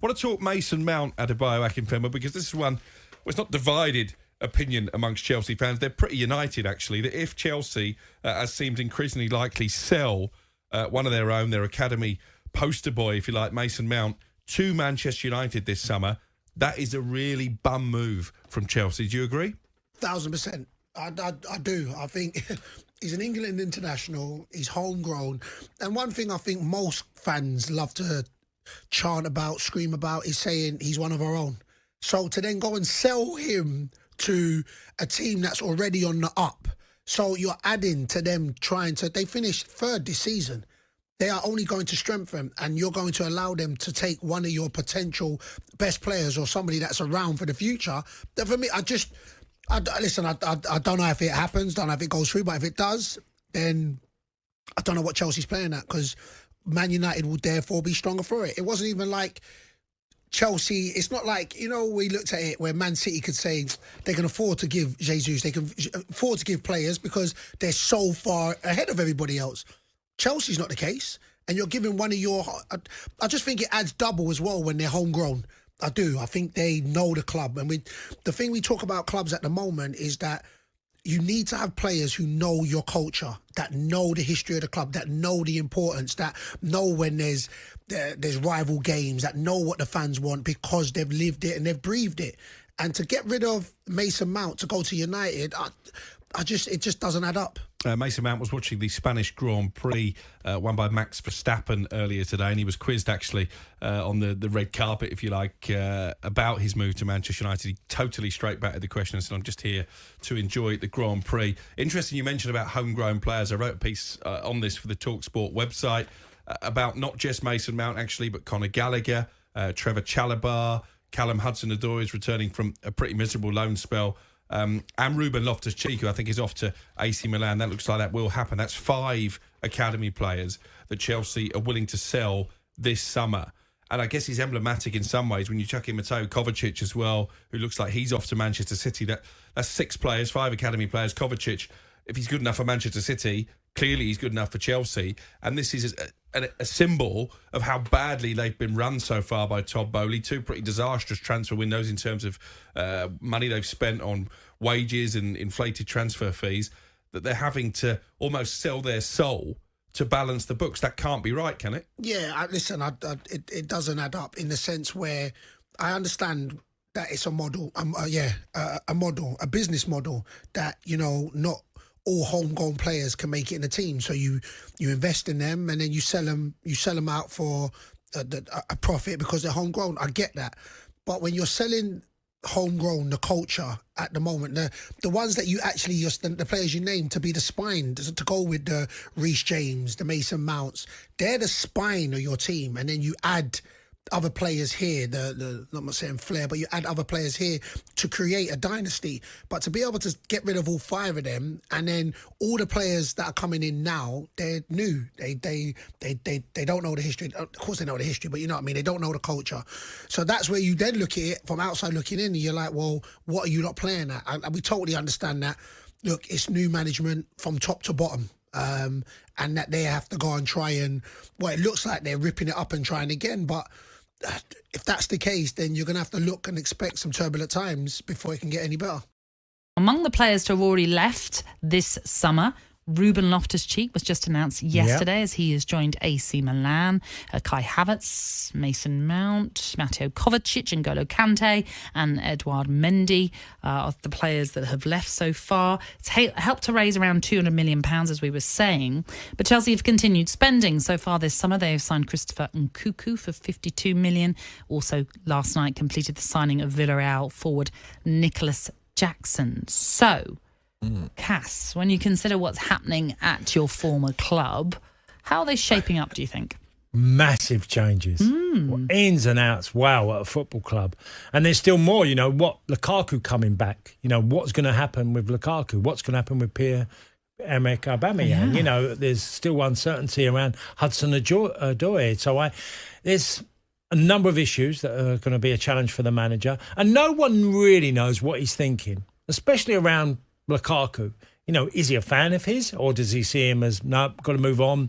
want to talk Mason Mount, Adebayo Akinfenwa, because this is one, well, it's not divided opinion amongst Chelsea fans. They're pretty united, actually, that if Chelsea, as seems increasingly likely, sell one of their own, their academy poster boy, if you like, Mason Mount, to Manchester United this summer, that is a really bum move from Chelsea. Do you agree? 1,000%. I do. I think he's an England international. He's homegrown. And one thing I think most fans love to chant about, scream about, is saying he's one of our own. So to then go and sell him to a team that's already on the up, so you're adding to them they finished third this season. They are only going to strengthen, and you're going to allow them to take one of your potential best players or somebody that's around for the future. That for me, I don't know if it happens, don't know if it goes through, but if it does, then I don't know what Chelsea's playing at, because Man United will therefore be stronger for it. It wasn't even like Chelsea, it's not like, we looked at it where Man City could say they can afford to give Jesus, they can afford to give players because they're so far ahead of everybody else. Chelsea's not the case, and you're giving one of your... I just think it adds double as well when they're homegrown. I do. I think they know the club. And the thing we talk about clubs at the moment is that you need to have players who know your culture, that know the history of the club, that know the importance, that know when there's rival games, that know what the fans want because they've lived it and they've breathed it. And to get rid of Mason Mount to go to United, it just doesn't add up. Mason Mount was watching the Spanish Grand Prix won by Max Verstappen earlier today, and he was quizzed actually on the red carpet, if you like, about his move to Manchester United. He totally straight back at the question and said, I'm just here to enjoy the Grand Prix. Interesting you mentioned about homegrown players. I wrote a piece on this for the TalkSport website about not just Mason Mount actually, but Conor Gallagher, Trevor Chalobah, Callum Hudson-Odoi is returning from a pretty miserable loan spell. And Ruben Loftus-Cheek, who I think is off to AC Milan. That looks like that will happen. That's 5 academy players that Chelsea are willing to sell this summer. And I guess he's emblematic in some ways when you chuck in Mateo Kovacic as well, who looks like he's off to Manchester City. That's 6 players, 5 academy players. Kovacic, if he's good enough for Manchester City, clearly he's good enough for Chelsea. And this is a symbol of how badly they've been run so far by Todd Boehly. 2 pretty disastrous transfer windows in terms of money they've spent on wages and inflated transfer fees, that they're having to almost sell their soul to balance the books. That can't be right, can it? Yeah, it doesn't add up in the sense where I understand that it's a model, a business model that, not all homegrown players can make it in the team. So you invest in them and then you sell them out for a profit because they're homegrown. I get that. But when you're selling homegrown, the culture at the moment, the ones that you actually, the players you name to be the spine, to go with the Reece James, the Mason Mounts, they're the spine of your team. And then you add other players here, I'm not saying flair, but you add other players here to create a dynasty. But to be able to get rid of all 5 of them, and then all the players that are coming in now, they're new. They don't know the history. Of course they know the history, but you know what I mean? They don't know the culture. So that's where you then look at it from outside looking in, and you're like, well, what are you not playing at? And we totally understand that. Look, it's new management from top to bottom. And that they have to go and try and, it looks like they're ripping it up and trying again, but if that's the case, then you're going to have to look and expect some turbulent times before it can get any better. Among the players to have already left this summer, Ruben Loftus-Cheek was just announced yesterday as he has joined AC Milan. Kai Havertz, Mason Mount, Mateo Kovacic, N'Golo Kante and Edouard Mendy are the players that have left so far. It's helped to raise around £200 million, as we were saying. But Chelsea have continued spending. So far this summer, they have signed Christopher Nkunku for £52 million. Also, last night, completed the signing of Villarreal forward Nicholas Jackson. So, Cass, when you consider what's happening at your former club, how are they shaping up, do you think? Massive changes. Ins and outs, wow, at a football club. And there's still more, what Lukaku coming back, what's going to happen with Lukaku, what's going to happen with Pierre-Emerick Aubameyang. There's still uncertainty around Hudson-Odoi. So there's a number of issues that are going to be a challenge for the manager. And no one really knows what he's thinking, especially around Lukaku. Is he a fan of his, or does he see him as, no, got to move on?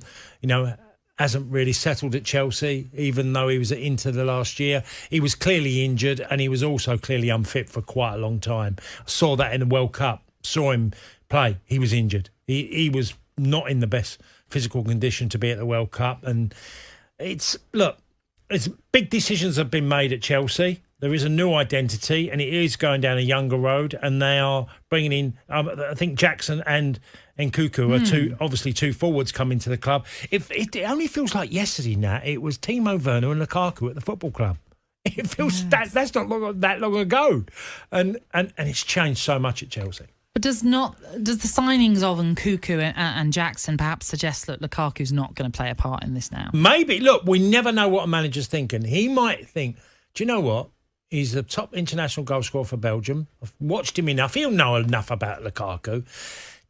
hasn't really settled at Chelsea, even though he was at Inter the last year. He was clearly injured, and he was also clearly unfit for quite a long time. I saw that in the World Cup, saw him play. He was injured. He was not in the best physical condition to be at the World Cup. And it's big decisions have been made at Chelsea. There is a new identity, and it is going down a younger road, and they are bringing in, I think, Jackson and Nkunku are two forwards coming to the club. It only feels like yesterday, Nat, it was Timo Werner and Lukaku at the football club. It feels that's not that long ago. And it's changed so much at Chelsea. But does the signings of Nkunku and Jackson perhaps suggest that Lukaku's not going to play a part in this now? Maybe. Look, we never know what a manager's thinking. He might think, do you know what? He's the top international goal scorer for Belgium. I've watched him enough. He'll know enough about Lukaku.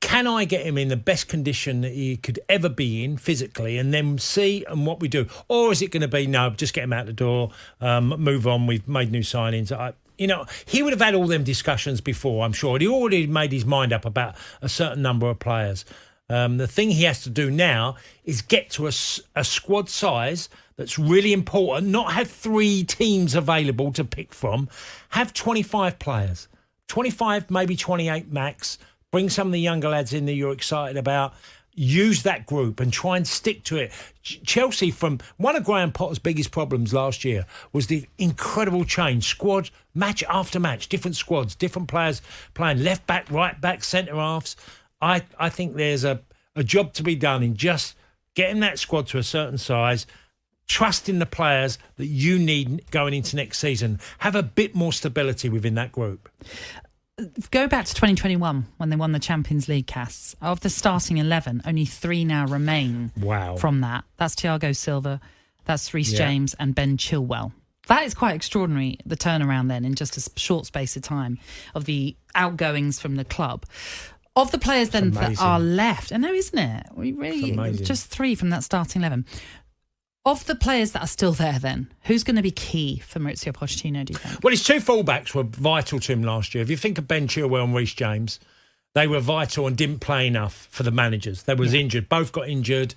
Can I get him in the best condition that he could ever be in physically, and then see what we do? Or is it going to be, no, just get him out the door, move on, we've made new signings? He would have had all them discussions before, I'm sure. He already made his mind up about a certain number of players. The thing he has to do now is get to a squad size that's really important, not have 3 teams available to pick from. Have 25 players, 25, maybe 28 max. Bring some of the younger lads in that you're excited about. Use that group and try and stick to it. Chelsea, from one of Graham Potter's biggest problems last year, was the incredible change. Squad, match after match, different squads, different players playing left back, right back, centre halves. I think there's a job to be done in just getting that squad to a certain size, trusting the players that you need going into next season. Have a bit more stability within that group. Go back to 2021 when they won the Champions League casts. Of the starting 11, only 3 now remain from that. That's Thiago Silva, that's Reece James and Ben Chilwell. That is quite extraordinary, the turnaround then in just a short space of time of the outgoings from the club. Of the players then that are left, I know, isn't it? We really just 3 from that starting 11. Of the players that are still there then, who's going to be key for Maurizio Pochettino, do you think? Well, his 2 fullbacks were vital to him last year. If you think of Ben Chilwell and Reece James, they were vital and didn't play enough for the managers. They was injured. Both got injured,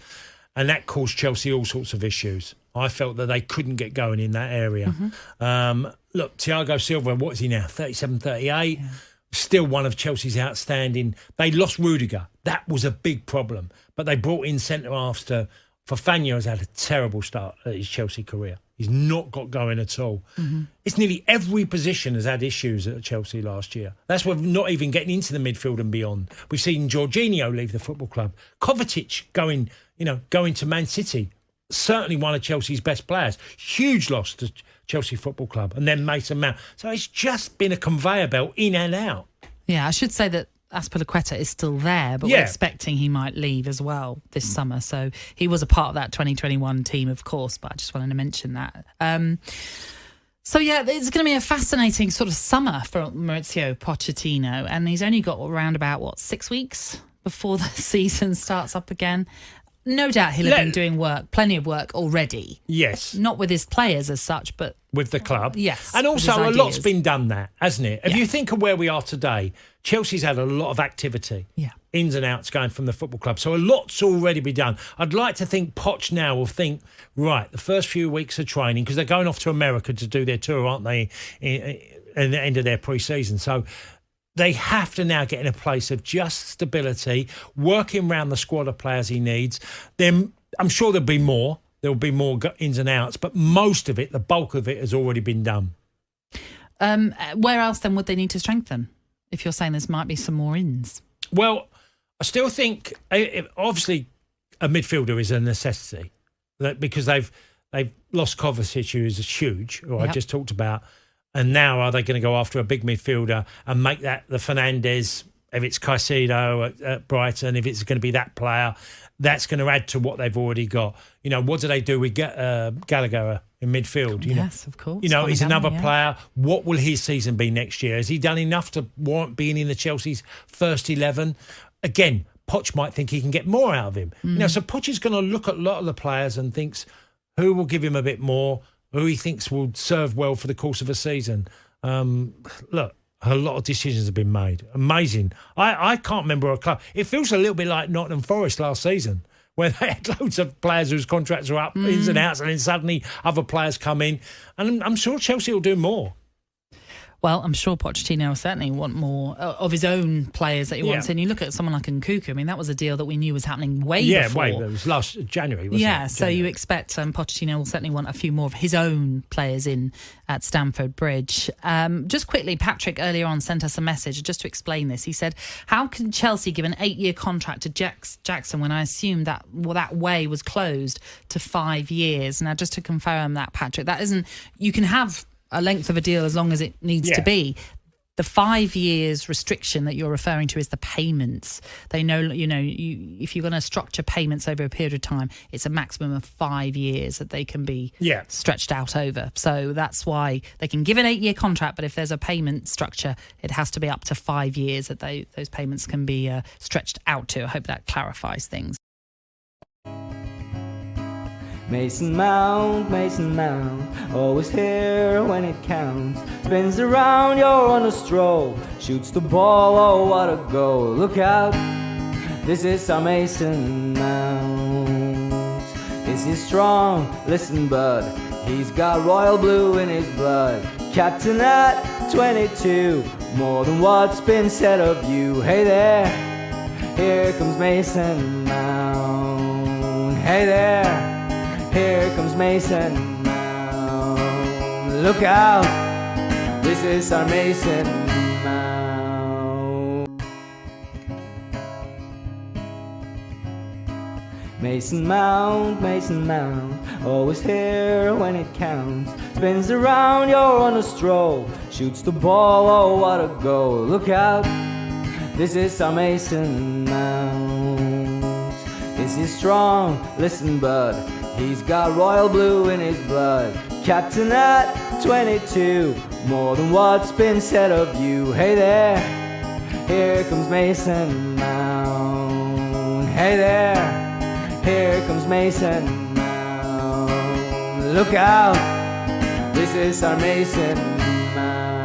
and that caused Chelsea all sorts of issues. I felt that they couldn't get going in that area. Look, Thiago Silva, what is he now? 37, 38? Yeah. Still one of Chelsea's outstanding. They lost Rudiger. That was a big problem. But they brought in centre-halves to... Fabinho has had a terrible start at his Chelsea career. He's not got going at all. It's nearly every position has had issues at Chelsea last year. That's why we're not even getting into the midfield and beyond. We've seen Jorginho leave the football club. Kovacic going to Man City. Certainly one of Chelsea's best players. Huge loss to Chelsea Football Club. And then Mason Mount. So it's just been a conveyor belt in and out. Yeah, I should say that Azpilicueta is still there, but we're expecting he might leave as well this summer. So he was a part of that 2021 team, of course, but I just wanted to mention that. So, it's going to be a fascinating sort of summer for Maurizio Pochettino, and he's only got around about, 6 weeks before the season starts up again. No doubt he'll have been doing plenty of work already. Yes. Not with his players as such, but... with the club. Yes. And also a lot's been done there, hasn't it? If you think of where we are today, Chelsea's had a lot of activity. Yeah. Ins and outs going from the football club. So a lot's already been done. I'd like to think Poch now will think, right, the first few weeks of training, because they're going off to America to do their tour, aren't they, in the end of their pre-season. So... they have to now get in a place of just stability, working around the squad of players he needs. Then I'm sure there'll be more. There'll be more ins and outs, but most of it, the bulk of it, has already been done. Where else then would they need to strengthen? If you're saying there might be some more ins. Well, I still think obviously a midfielder is a necessity, because they've lost Kovacic, who is huge, who I just talked about. And now are they going to go after a big midfielder and make that the Fernandes, if it's Caicedo at Brighton, if it's going to be that player, that's going to add to what they've already got. What do they do with Gallagher in midfield? Yes, of course. He's another player. What will his season be next year? Has he done enough to warrant being in the Chelsea's first 11? Again, Poch might think he can get more out of him. So Poch is going to look at a lot of the players and thinks who will give him a bit more, who he thinks will serve well for the course of a season. Look, a lot of decisions have been made. Amazing. I can't remember a club. It feels a little bit like Nottingham Forest last season where they had loads of players whose contracts were up, ins and outs, and then suddenly other players come in. And I'm sure Chelsea will do more. Well, I'm sure Pochettino will certainly want more of his own players that he wants in. You look at someone like Nkunku. I mean, that was a deal that we knew was happening way before. It was last January, wasn't it? Yeah, so you expect Pochettino will certainly want a few more of his own players in at Stamford Bridge. Just quickly, Patrick earlier on sent us a message just to explain this. He said, how can Chelsea give an 8-year contract to Jackson when I assume that that way was closed to 5 years? Now, just to confirm that, Patrick, that isn't... You can have a length of a deal as long as it needs to be. The 5 years restriction that you're referring to is the payments. They know, if you're going to structure payments over a period of time, it's a maximum of 5 years that they can be stretched out over. So that's why they can give an 8-year contract, but if there's a payment structure, it has to be up to 5 years that those payments can be stretched out to. I hope that clarifies things. Mason Mount, always here when it counts. Spins around, you're on a stroll. Shoots the ball, oh what a goal. Look out, this is our Mason Mount. Is he strong? Listen bud, he's got royal blue in his blood. Captain at 22, more than what's been said of you. Hey there, here comes Mason Mount. Hey there, here comes Mason Mount. Look out, this is our Mason Mount. Mason Mount, always here when it counts. Spins around, you're on a stroll. Shoots the ball, oh what a goal. Look out, this is our Mason Mount. Is he strong? Listen bud, he's got royal blue in his blood. Captain at 22, more than what's been said of you. Hey there, here comes Mason Mount. Hey there, here comes Mason Mount. Look out, this is our Mason Mount.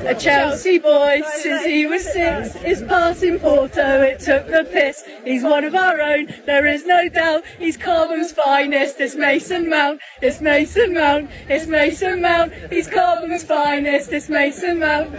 A Chelsea boy since he was 6, his passing Porto, it took the piss. He's one of our own, there is no doubt, he's Carbon's finest. It's Mason Mount, it's Mason Mount, it's Mason Mount, he's Carbon's finest. It's Mason Mount.